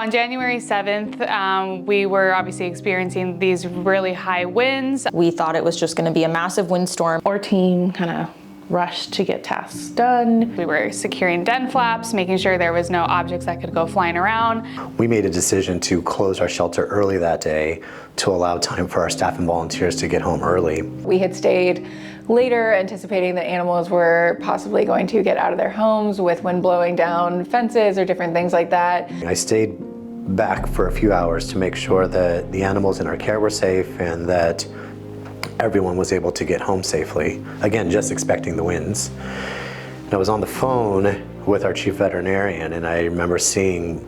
On January 7th, we were obviously experiencing these really high winds. We thought it was just going to be a massive windstorm. Our team kind of rushed to get tasks done. We were securing den flaps, making sure there was no objects that could go flying around. We made a decision to close our shelter early that day to allow time for our staff and volunteers to get home early. We had stayed later anticipating that animals were possibly going to get out of their homes with wind blowing down fences or different things like that. I stayed back for a few hours to make sure that the animals in our care were safe and that everyone was able to get home safely. Again, just expecting the winds. And I was on the phone with our chief veterinarian, and I remember seeing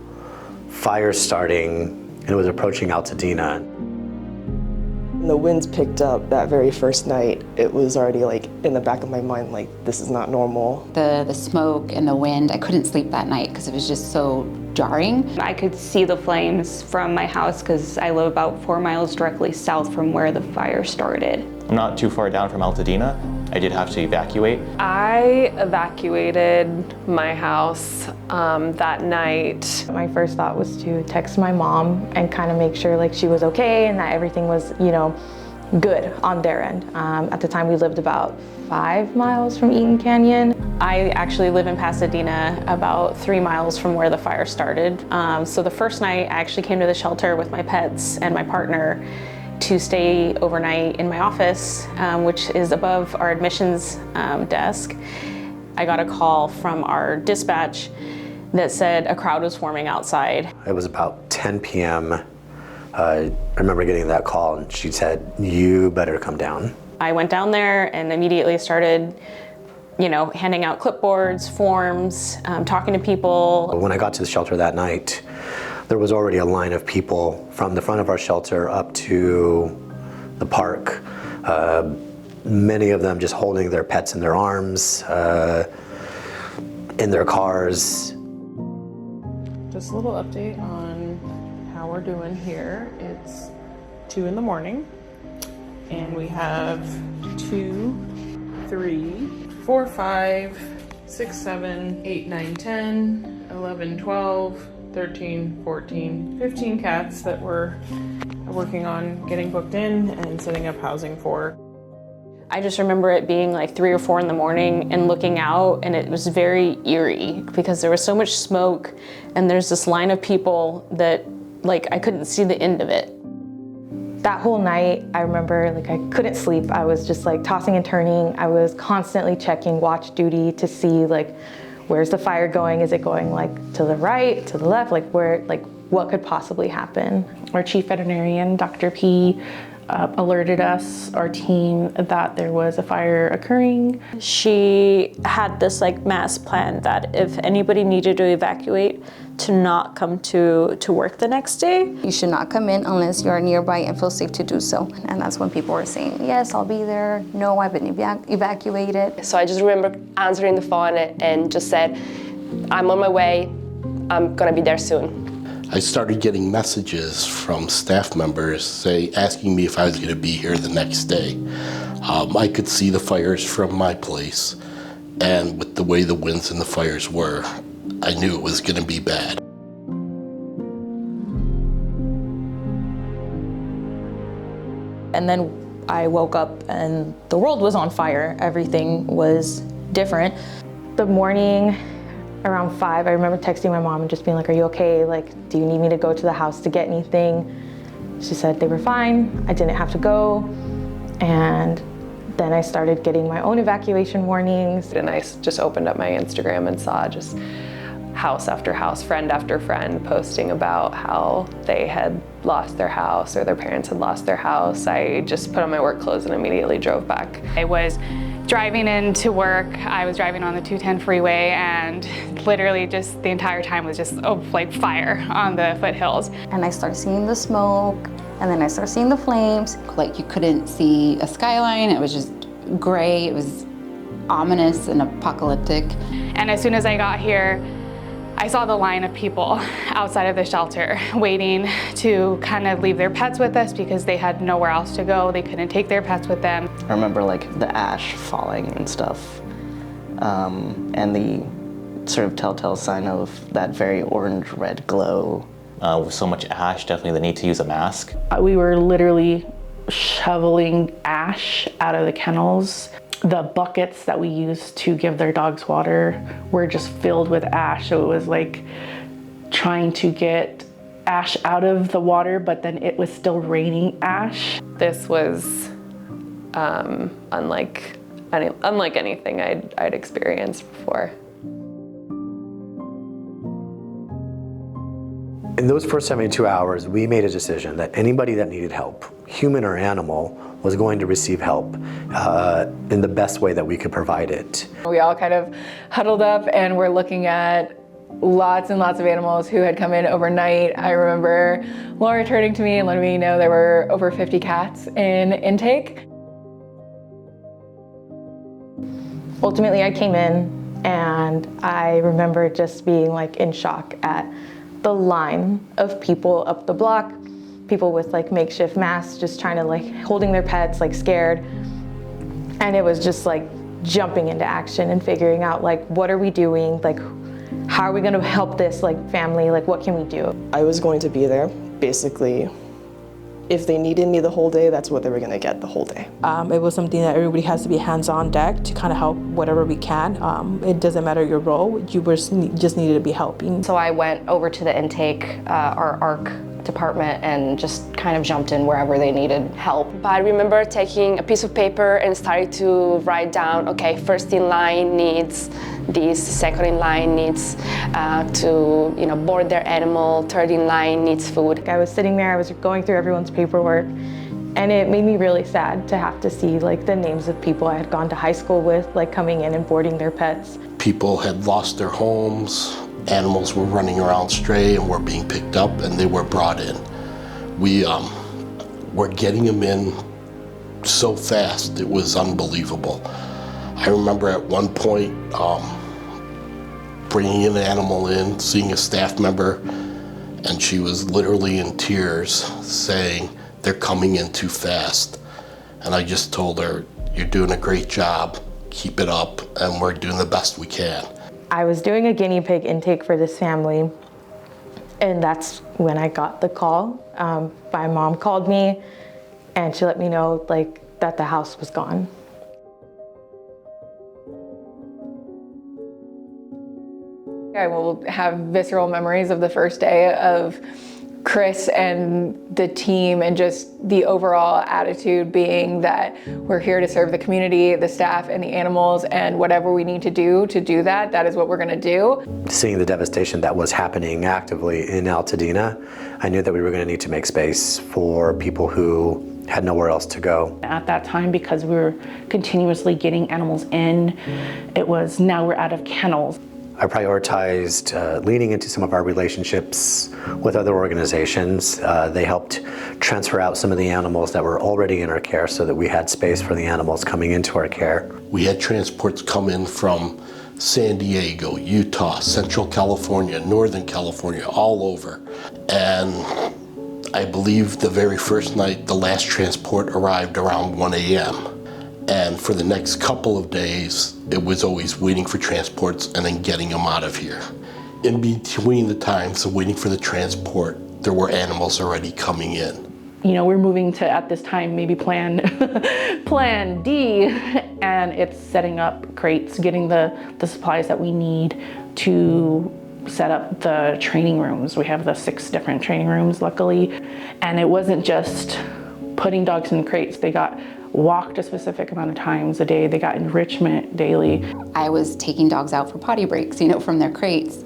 fires starting, and it was approaching Pasadena. When the winds picked up that very first night, it was already like in the back of my mind, like, this is not normal. The smoke and the wind, I couldn't sleep that night because it was just so jarring. I could see the flames from my house because I live about 4 miles directly south from where the fire started. I'm not too far down from Pasadena. I did have to evacuate. I evacuated my house that night. My first thought was to text my mom and kind of make sure like she was okay and that everything was, you know, good on their end. At the time we lived about 5 miles from Eaton Canyon. I actually live in Pasadena, about 3 miles from where the fire started. So the first night I actually came to the shelter with my pets and my partner to stay overnight in my office, which is above our admissions desk. I got a call from our dispatch that said a crowd was forming outside. It was about 10 p.m. I remember getting that call, and she said, "You better come down." I went down there and immediately started, you know, handing out clipboards, forms, talking to people. When I got to the shelter that night, there was already a line of people from the front of our shelter up to the park. Many of them just holding their pets in their arms, in their cars. Just a little update on how we're doing here. It's 2 in the morning and we have 2, 3, 4, 5, 6, 7, 8, 9, 10, 11, 12, 13, 14, 15 cats that we're working on getting booked in and setting up housing for. I just remember it being like 3 or 4 in the morning and looking out, and it was very eerie because there was so much smoke and there's this line of people that like I couldn't see the end of it. That whole night, I remember like I couldn't sleep. I was just like tossing and turning. I was constantly checking watch duty to see like, where's the fire going? Is it going like to the right, to the left? Like where, like what could possibly happen? Our chief veterinarian, Dr. P, alerted us, our team, that there was a fire occurring. She had this like mass plan that if anybody needed to evacuate, to not come to work the next day. You should not come in unless you're nearby and feel safe to do so. And that's when people were saying, yes, I'll be there. No, I've been evacuated. So I just remember answering the phone and just said, I'm on my way, I'm gonna be there soon. I started getting messages from staff members asking me if I was gonna be here the next day. I could see the fires from my place, and with the way the winds and the fires were, I knew it was gonna be bad. And then I woke up and the world was on fire. Everything was different. The morning around 5, I remember texting my mom and just being like, are you okay? Like, do you need me to go to the house to get anything? She said they were fine. I didn't have to go. And then I started getting my own evacuation warnings. And I just opened up my Instagram and saw just house after house, friend after friend posting about how they had lost their house or their parents had lost their house. I just put on my work clothes and immediately drove back. I was driving into work. I was driving on the 210 freeway and literally just the entire time was just like fire on the foothills. And I started seeing the smoke, and then I started seeing the flames. Like you couldn't see a skyline. It was just gray. It was ominous and apocalyptic. And as soon as I got here, I saw the line of people outside of the shelter waiting to kind of leave their pets with us because they had nowhere else to go. They couldn't take their pets with them. I remember like the ash falling and stuff, and the sort of telltale sign of that very orange-red glow With so much ash, definitely the need to use a mask. We were literally shoveling ash out of the kennels. The buckets that we used to give their dogs water were just filled with ash. So it was like trying to get ash out of the water, but then it was still raining ash. This was unlike anything I'd experienced before. In those first 72 hours, we made a decision that anybody that needed help, human or animal, was going to receive help in the best way that we could provide it. We all kind of huddled up and we're looking at lots and lots of animals who had come in overnight. I remember Laura turning to me and letting me know there were over 50 cats in intake. Ultimately, I came in and I remember just being like in shock at the line of people up the block, people with like makeshift masks, just trying to like holding their pets, like scared. And it was just like jumping into action and figuring out like, what are we doing? Like, how are we gonna help this like family? Like, what can we do? I was going to be there, basically. If they needed me the whole day, that's what they were gonna get the whole day. It was something that everybody has to be hands on deck to kind of help whatever we can. It doesn't matter your role, you just needed to be helping. So I went over to the intake, our ARC department, and just kind of jumped in wherever they needed help. But I remember taking a piece of paper and started to write down, okay, first in line needs this, second in line needs to board their animal, third in line needs food. I was sitting there, I was going through everyone's paperwork, and it made me really sad to have to see like the names of people I had gone to high school with, like coming in and boarding their pets. People had lost their homes, animals were running around stray and were being picked up and they were brought in. We were getting them in so fast, it was unbelievable. I remember at one point bringing an animal in, seeing a staff member, and she was literally in tears saying, they're coming in too fast. And I just told her, you're doing a great job, keep it up, and we're doing the best we can. I was doing a guinea pig intake for this family, and that's when I got the call. My mom called me, and she let me know like that the house was gone. I will have visceral memories of the first day of Chris and the team, and just the overall attitude being that we're here to serve the community, the staff, and the animals, and whatever we need to do that, that is what we're gonna do. Seeing the devastation that was happening actively in Pasadena, I knew that we were going to need to make space for people who had nowhere else to go. At that time, because we were continuously getting animals in, it was now we're out of kennels. I prioritized leaning into some of our relationships with other organizations. They helped transfer out some of the animals that were already in our care so that we had space for the animals coming into our care. We had transports come in from San Diego, Utah, Central California, Northern California, all over. And I believe the very first night, the last transport arrived around 1 a.m. And for the next couple of days, it was always waiting for transports and then getting them out of here. In between the times of waiting for the transport, there were animals already coming in. You know, we're moving to, at this time, maybe plan D, and it's setting up crates, getting the supplies that we need to set up the training rooms. We have the 6 different training rooms, luckily. And it wasn't just putting dogs in crates. They got walked a specific amount of times a day. They got enrichment daily. I was taking dogs out for potty breaks, you know, from their crates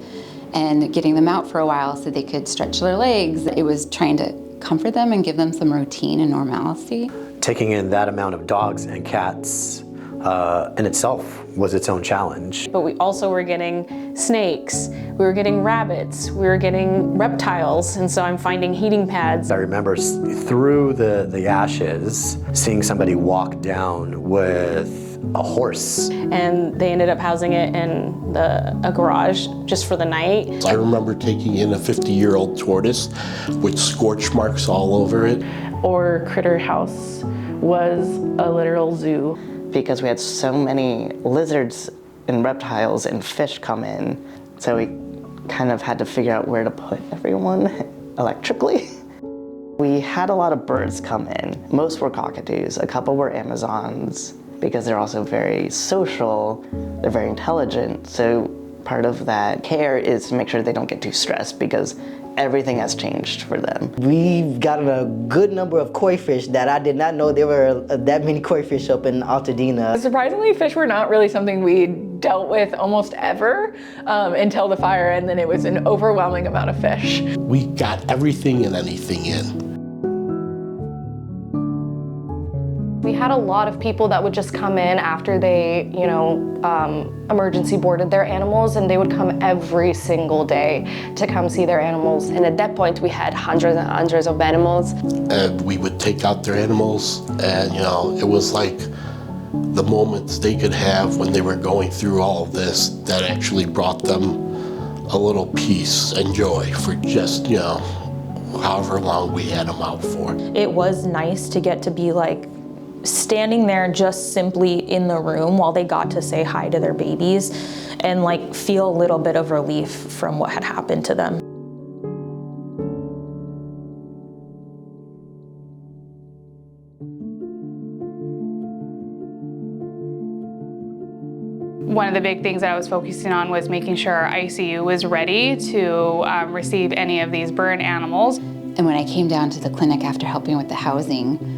and getting them out for a while so they could stretch their legs. It was trying to comfort them and give them some routine and normalcy. Taking in that amount of dogs and cats in itself was its own challenge. But we also were getting snakes, we were getting rabbits, we were getting reptiles, and so I'm finding heating pads. I remember through the ashes, seeing somebody walk down with a horse. And they ended up housing it in a garage just for the night. I remember taking in a 50-year-old tortoise with scorch marks all over it. Or Critter House was a literal zoo. Because we had so many lizards and reptiles and fish come in, so we kind of had to figure out where to put everyone. electrically. We had a lot of birds come in. Most were cockatoos, a couple were Amazons, because they're also very social, they're very intelligent. So part of that care is to make sure they don't get too stressed because everything has changed for them. We've gotten a good number of koi fish that I did not know there were that many koi fish up in Pasadena. Surprisingly, fish were not really something we dealt with almost ever until the fire, and then it was an overwhelming amount of fish. We got everything and anything in. We had a lot of people that would just come in after they, emergency boarded their animals, and they would come every single day to come see their animals. And at that point, we had hundreds and hundreds of animals. And we would take out their animals, and it was like the moments they could have when they were going through all of this that actually brought them a little peace and joy for just, however long we had them out for. It was nice to get to be like standing there just simply in the room while they got to say hi to their babies and like feel a little bit of relief from what had happened to them. One of the big things that I was focusing on was making sure our ICU was ready to receive any of these burn animals. And when I came down to the clinic after helping with the housing,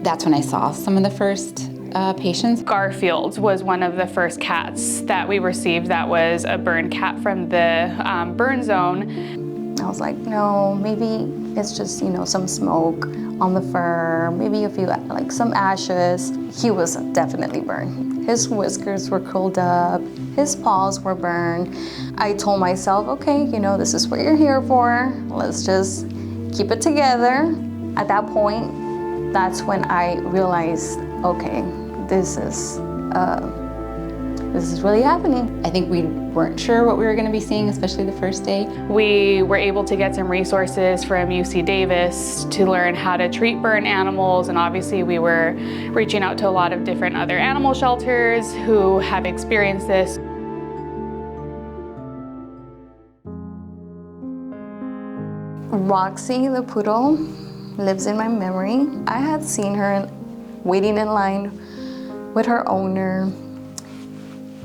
that's when I saw some of the first patients. Garfield was one of the first cats that we received that was a burn cat from the burn zone. I was like, no, maybe it's just, some smoke on the fur, maybe a few, like some ashes. He was definitely burned. His whiskers were curled up, his paws were burned. I told myself, okay, this is what you're here for. Let's just keep it together. At that point, that's when I realized, okay, this is really happening. I think we weren't sure what we were going to be seeing, especially the first day. We were able to get some resources from UC Davis to learn how to treat burn animals, and obviously we were reaching out to a lot of different other animal shelters who have experienced this. Roxy, the poodle, lives in my memory. I had seen her waiting in line with her owner.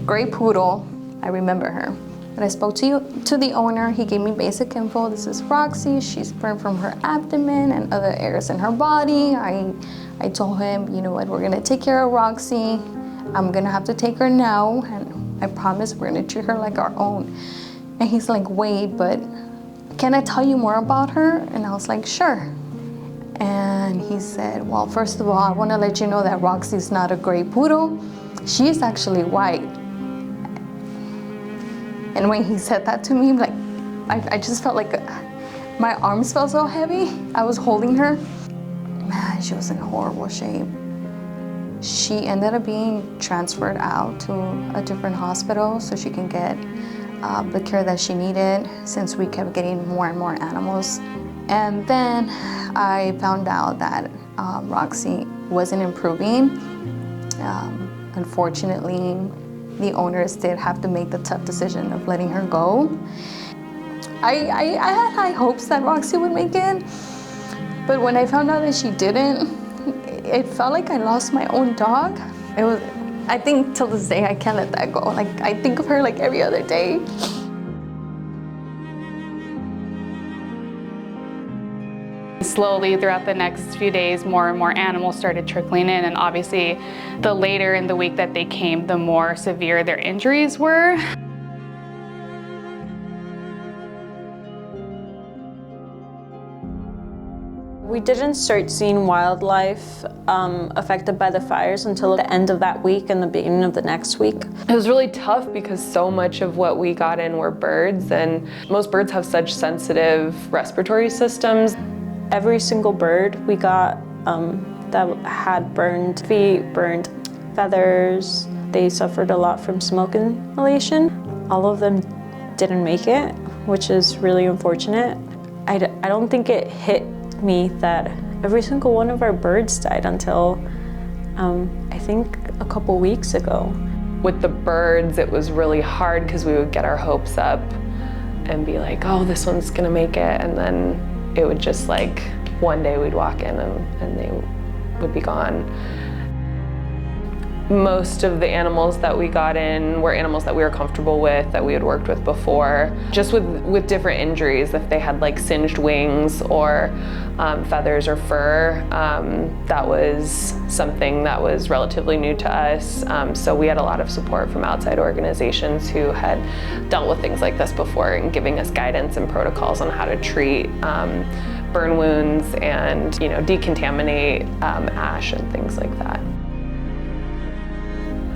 Gray poodle, I remember her. When I spoke to the owner, he gave me basic info. This is Roxy, she's burned from her abdomen and other areas in her body. I told him, you know what, we're gonna take care of Roxy. I'm gonna have to take her now, and I promise we're gonna treat her like our own. And he's like, wait, but can I tell you more about her? And I was like, sure. And he said, well, first of all, I want to let you know that Roxy's not a gray poodle. She's actually white. And when he said that to me, like, I just felt like my arms felt so heavy. I was holding her. Man, she was in horrible shape. She ended up being transferred out to a different hospital so she can get the care that she needed, since we kept getting more and more animals. And then I found out that Roxy wasn't improving. Unfortunately, the owners did have to make the tough decision of letting her go. I had high hopes that Roxy would make it, but when I found out that she didn't, it felt like I lost my own dog. I think till this day I can't let that go. Like, I think of her like every other day. Slowly throughout the next few days, more and more animals started trickling in, and obviously the later in the week that they came, the more severe their injuries were. We didn't start seeing wildlife affected by the fires until the end of that week and the beginning of the next week. It was really tough because so much of what we got in were birds, and most birds have such sensitive respiratory systems. Every single bird we got that had burned feet, burned feathers, they suffered a lot from smoke inhalation. All of them didn't make it, which is really unfortunate. I don't think it hit me that every single one of our birds died until I think a couple weeks ago. With the birds, it was really hard because we would get our hopes up and be like, oh, this one's gonna make it, and then it would just like, one day we'd walk in and they would be gone. Most of the animals that we got in were animals that we were comfortable with, that we had worked with before, just with different injuries. If they had like singed wings or feathers or fur, that was something that was relatively new to us. So we had a lot of support from outside organizations who had dealt with things like this before and giving us guidance and protocols on how to treat burn wounds and decontaminate ash and things like that.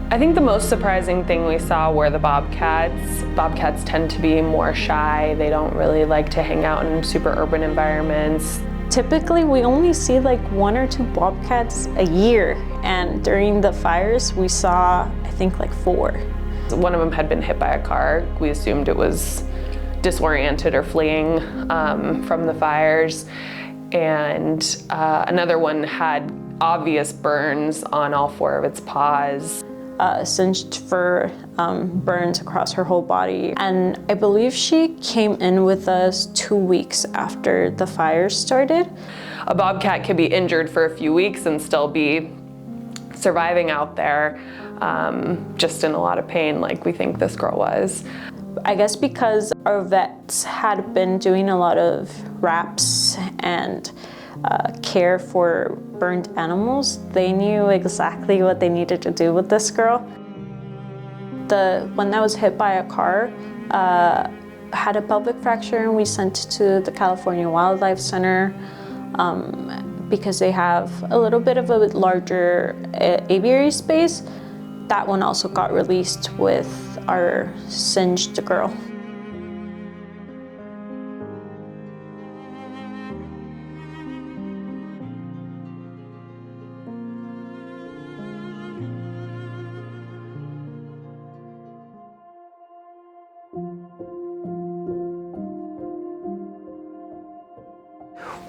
I think the most surprising thing we saw were the bobcats. Bobcats tend to be more shy. They don't really like to hang out in super urban environments. Typically, we only see like 1 or 2 bobcats a year, and during the fires, we saw, I think, like 4. One of them had been hit by a car. We assumed it was disoriented or fleeing from the fires, and another one had obvious burns on all 4 of its paws. Singed fur, burns across her whole body. And I believe she came in with us 2 weeks after the fire started. A bobcat could be injured for a few weeks and still be surviving out there, just in a lot of pain like we think this girl was. I guess because our vets had been doing a lot of wraps and care for burned animals, they knew exactly what they needed to do with this girl. The one that was hit by a car had a pelvic fracture, and we sent it to the California Wildlife Center because they have a little bit of a larger aviary space. That one also got released with our singed girl.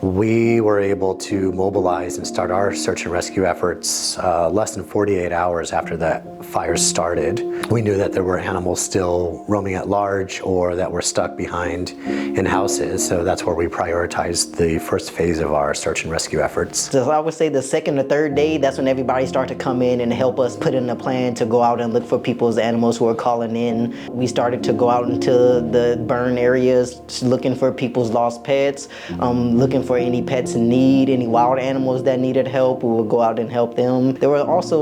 We were able to mobilize and start our search and rescue efforts less than 48 hours after the fire started. We knew that there were animals still roaming at large or that were stuck behind in houses, so that's where we prioritized the first phase of our search and rescue efforts. So I would say the second or third day, that's when everybody started to come in and help us put in a plan to go out and look for people's animals who were calling in. We started to go out into the burn areas, looking for people's lost pets, looking for any pets in need, any wild animals that needed help. We would go out and help them. There were also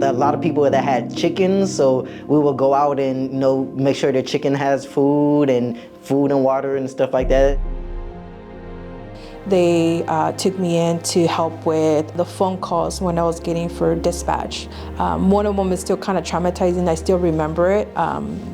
a lot of people that had chickens, so we would go out and make sure the chicken has food and water and stuff like that. They took me in to help with the phone calls when I was getting for dispatch. One of them is still kind of traumatizing. I still remember it,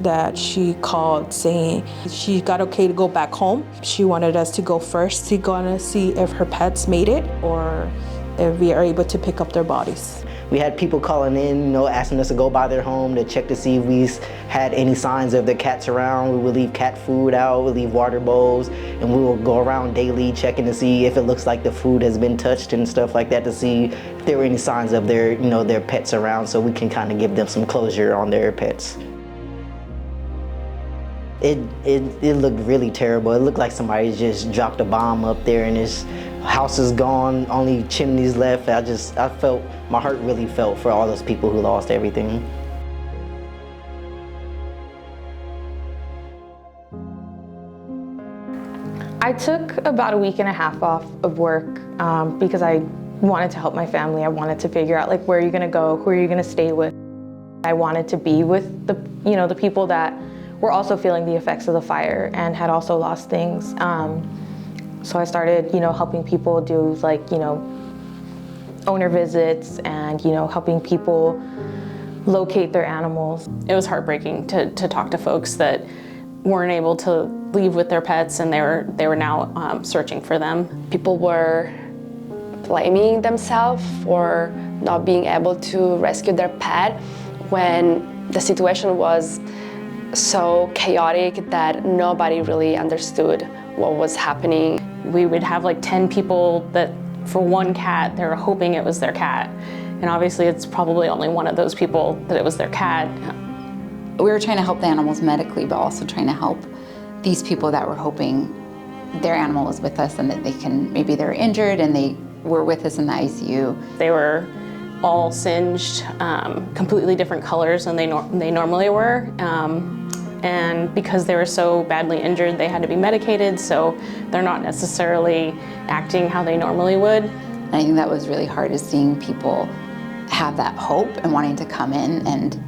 that she called saying she got okay to go back home. She wanted us to go first to go and see if her pets made it or if we are able to pick up their bodies. We had people calling in, asking us to go by their home to check to see if we had any signs of the cats around. We would leave cat food out, we leave water bowls, and we will go around daily checking to see if it looks like the food has been touched and stuff like that, to see if there were any signs of their, their pets around, so we can kind of give them some closure on their pets. It looked really terrible. It looked like somebody just dropped a bomb up there and this house is gone, only chimneys left. I felt, my heart really felt for all those people who lost everything. I took about a week and a half off of work because I wanted to help my family. I wanted to figure out where are you gonna go, who are you gonna stay with. I wanted to be with the people that were also feeling the effects of the fire and had also lost things. So I started, helping people do owner visits and, helping people locate their animals. It was heartbreaking to talk to folks that weren't able to leave with their pets, and they were now searching for them. People were blaming themselves for not being able to rescue their pet when the situation was so chaotic that nobody really understood what was happening. We would have 10 people that for one cat, they were hoping it was their cat. And obviously it's probably only one of those people that it was their cat. We were trying to help the animals medically, but also trying to help these people that were hoping their animal was with us and that maybe they're injured and they were with us in the ICU. They were all singed, completely different colors than they normally were. And because they were so badly injured, they had to be medicated, so they're not necessarily acting how they normally would. And I think that was really hard, is seeing people have that hope and wanting to come in and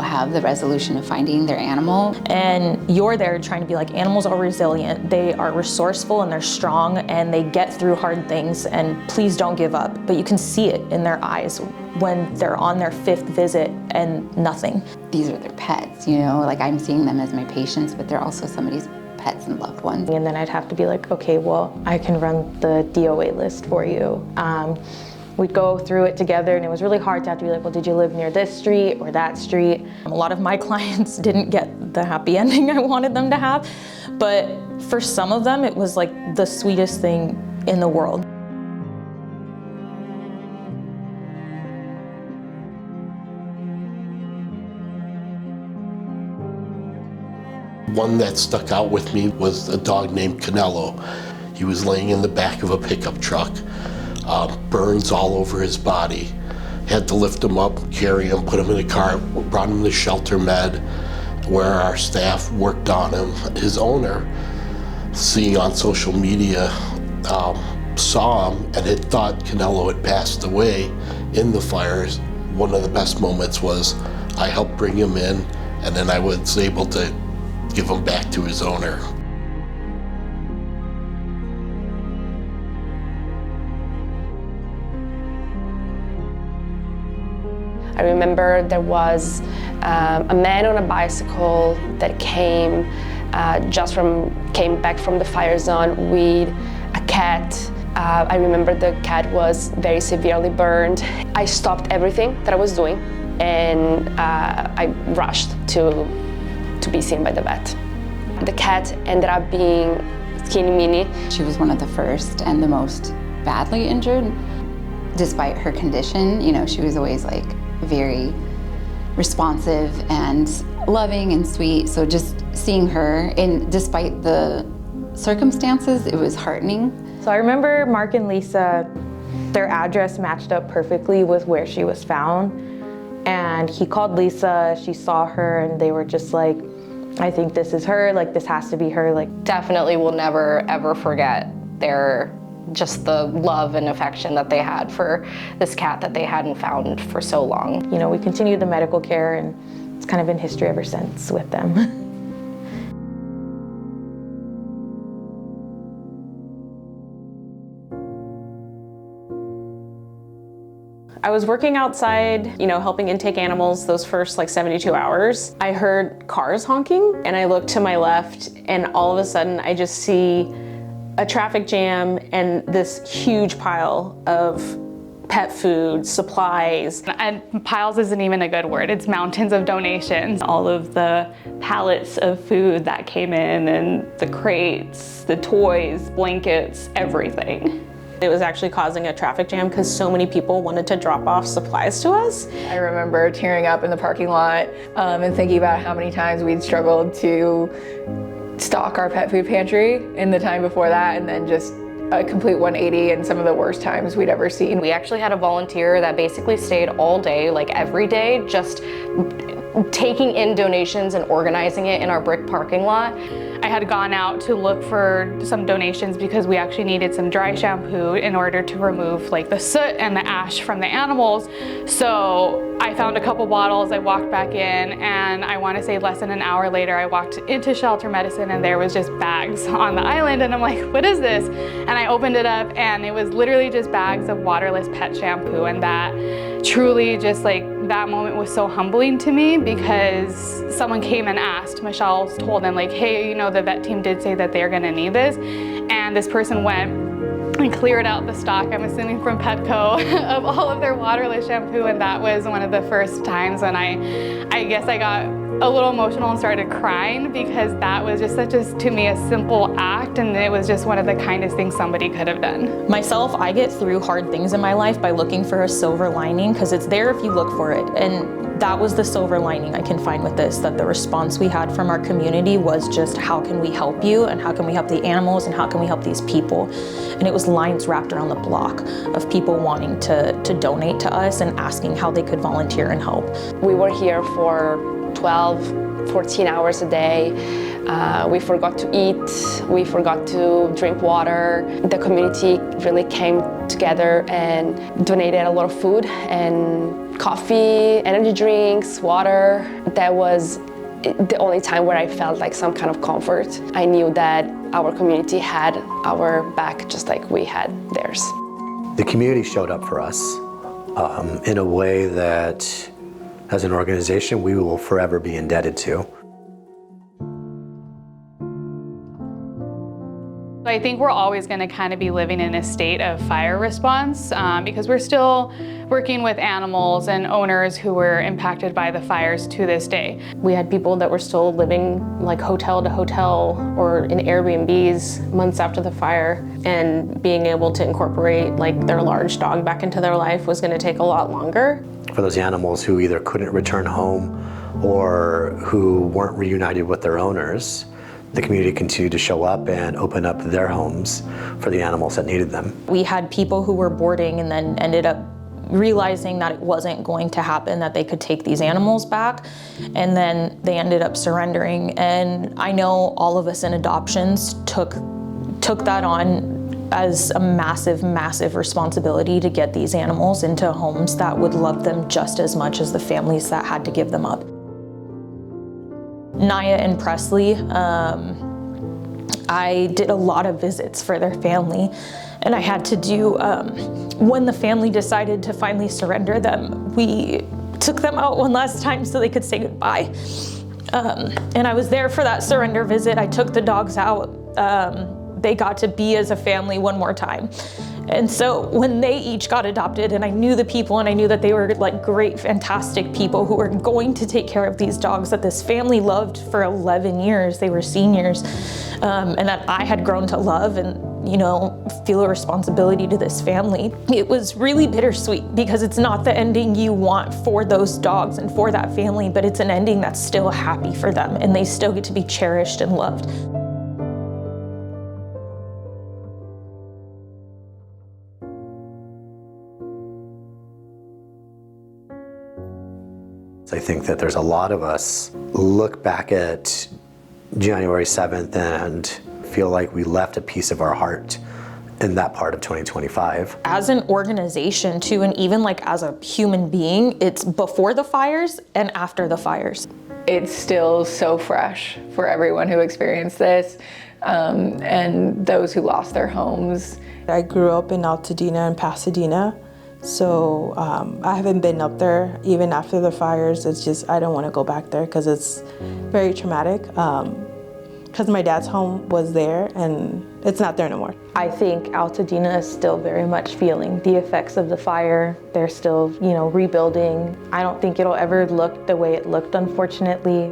have the resolution of finding their animal. And you're there trying to be like, animals are resilient, they are resourceful and they're strong and they get through hard things, and please don't give up. But you can see it in their eyes when they're on their 5th visit and nothing. These are their pets, like I'm seeing them as my patients, but they're also somebody's pets and loved ones. And then I'd have to be like, okay, well, I can run the DOA list for you. We'd go through it together, and it was really hard to have to be like, well, did you live near this street or that street? A lot of my clients didn't get the happy ending I wanted them to have, but for some of them, it was like the sweetest thing in the world. One that stuck out with me was a dog named Canelo. He was laying in the back of a pickup truck. Burns all over his body. Had to lift him up, carry him, put him in a car, brought him to Shelter Med, where our staff worked on him. His owner, seeing on social media, saw him and had thought Canelo had passed away in the fires. One of the best moments was I helped bring him in, and then I was able to give him back to his owner. I remember there was a man on a bicycle that came back from the fire zone with a cat. I remember the cat was very severely burned. I stopped everything that I was doing and I rushed to be seen by the vet. The cat ended up being Skinny Minnie. She was one of the first and the most badly injured. Despite her condition, she was always like very responsive and loving and sweet. So just seeing her, and despite the circumstances, it was heartening. So I remember Mark and Lisa, their address matched up perfectly with where she was found. And he called Lisa, she saw her, and they were just like, I think this is her, like this has to be her. Like, definitely will never ever forget just the love and affection that they had for this cat that they hadn't found for so long. We continued the medical care, and it's kind of been history ever since with them. I was working outside, helping intake animals those first 72 hours. I heard cars honking, and I looked to my left, and all of a sudden I just see a traffic jam and this huge pile of pet food, supplies. And piles isn't even a good word, it's mountains of donations. All of the pallets of food that came in, and the crates, the toys, blankets, everything. It was actually causing a traffic jam because so many people wanted to drop off supplies to us. I remember tearing up in the parking lot and thinking about how many times we'd struggled to stock our pet food pantry in the time before that, and then just a complete 180 and some of the worst times we'd ever seen. We actually had a volunteer that basically stayed all day, every day, just taking in donations and organizing it in our brick parking lot. I had gone out to look for some donations because we actually needed some dry shampoo in order to remove the soot and the ash from the animals. So I found a couple bottles, I walked back in, and I want to say less than an hour later I walked into Shelter Medicine and there was just bags on the island, and I'm like, what is this? And I opened it up and it was literally just bags of waterless pet shampoo, and that truly just that moment was so humbling to me because someone came and asked. Michelle told them hey, the vet team did say that they're gonna need this. And this person went and cleared out the stock, I'm assuming from Petco, of all of their waterless shampoo. And that was one of the first times when I guess I got a little emotional and started crying, because that was just to me, a simple act, and it was just one of the kindest things somebody could have done. Myself, I get through hard things in my life by looking for a silver lining, because it's there if you look for it. And That was the silver lining I can find with this, that the response we had from our community was just, how can we help you, and how can we help the animals, and how can we help these people? And it was lines wrapped around the block of people wanting to donate to us and asking how they could volunteer and help. We were here for 12, 14 hours a day. We forgot to eat, we forgot to drink water. The community really came together and donated a lot of food and coffee, energy drinks, water. That was the only time where I felt like some kind of comfort. I knew that our community had our back just like we had theirs. The community showed up for us in a way that, as an organization, we will forever be indebted to. I think we're always going to kind of be living in a state of fire response because we're still working with animals and owners who were impacted by the fires to this day. We had people that were still living like hotel to hotel or in Airbnbs months after the fire, and being able to incorporate like their large dog back into their life was going to take a lot longer. For those animals who either couldn't return home or who weren't reunited with their owners, the community continued to show up and open up their homes for the animals that needed them. We had people who were boarding and then ended up realizing that it wasn't going to happen, that they could take these animals back, and then they ended up surrendering. And I know all of us in adoptions took that on as a massive, massive responsibility to get these animals into homes that would love them just as much as the families that had to give them up. Naya and Presley, I did a lot of visits for their family, and I had to do, when the family decided to finally surrender them, we took them out one last time so they could say goodbye. And I was there for that surrender visit. I took the dogs out. They got to be as a family one more time. And so when they each got adopted, and I knew the people, and I knew that they were like great, fantastic people who were going to take care of these dogs that this family loved for 11 years, they were seniors, and that I had grown to love and, you know, feel a responsibility to this family. It was really bittersweet because it's not the ending you want for those dogs and for that family, but it's an ending that's still happy for them, and they still get to be cherished and loved. I think that there's a lot of us look back at January 7th and feel like we left a piece of our heart in that part of 2025. As an organization too, and even like as a human being, it's before the fires and after the fires. It's still so fresh for everyone who experienced this, and those who lost their homes. I grew up in Altadena and Pasadena. So I haven't been up there even after the fires. It's just, I don't want to go back there because it's very traumatic. Because my dad's home was there and it's not there no more. I think Altadena is still very much feeling the effects of the fire. They're still, you know, rebuilding. I don't think it'll ever look the way it looked, unfortunately.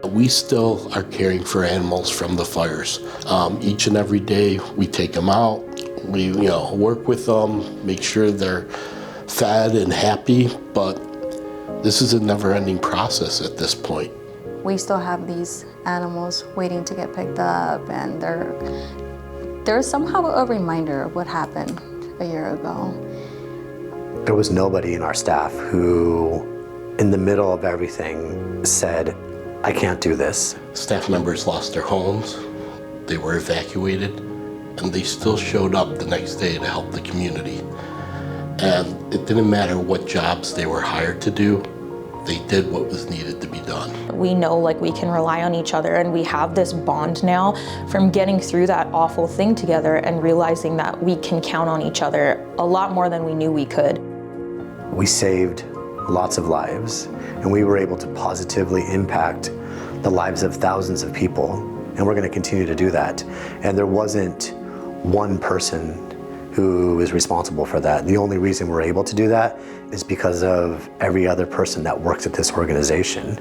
We still are caring for animals from the fires. Each and every day we take them out. We, work with them, make sure they're fed and happy, but this is a never-ending process at this point. We still have these animals waiting to get picked up, and they're somehow a reminder of what happened a year ago. There was nobody in our staff who, in the middle of everything, said, I can't do this. Staff members lost their homes, they were evacuated, and they still showed up the next day to help the community. And it didn't matter what jobs they were hired to do, they did what was needed to be done. We know like we can rely on each other, and we have this bond now from getting through that awful thing together and realizing that we can count on each other a lot more than we knew we could. We saved lots of lives, and we were able to positively impact the lives of thousands of people, and we're going to continue to do that. And there wasn't one person who is responsible for that. The only reason we're able to do that is because of every other person that works at this organization.